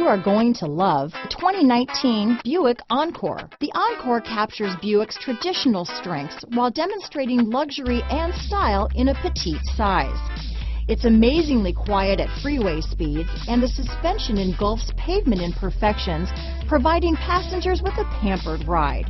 are going to love the 2019 Buick Encore. The Encore captures Buick's traditional strengths while demonstrating luxury and style in a petite size. It's amazingly quiet at freeway speeds, and the suspension engulfs pavement imperfections, providing passengers with a pampered ride.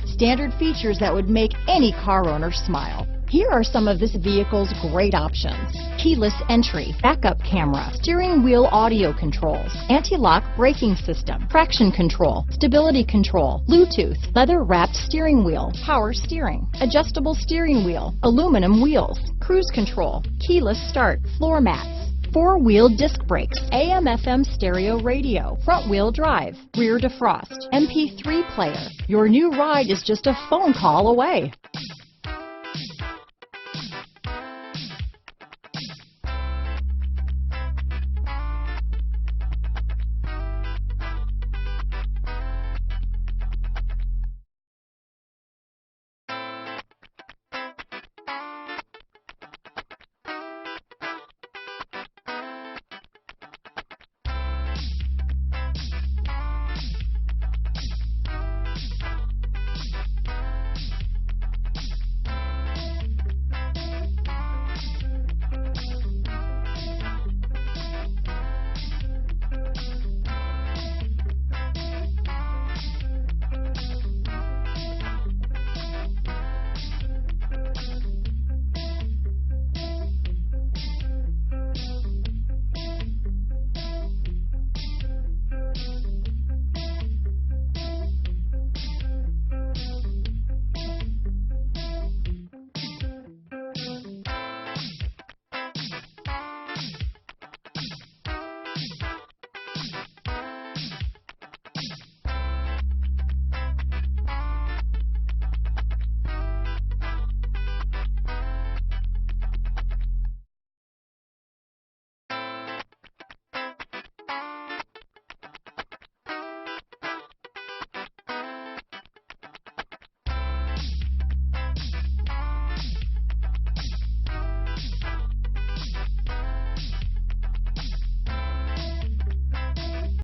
Standard features that would make any car owner smile. Here are some of this vehicle's great options: keyless entry, backup camera, steering wheel audio controls, anti-lock braking system, traction control, stability control, Bluetooth, leather-wrapped steering wheel, power steering, adjustable steering wheel, aluminum wheels, cruise control, keyless start, floor mats, four-wheel disc brakes, AM/FM stereo radio, front-wheel drive, rear defrost, MP3 player. Your new ride is just a phone call away.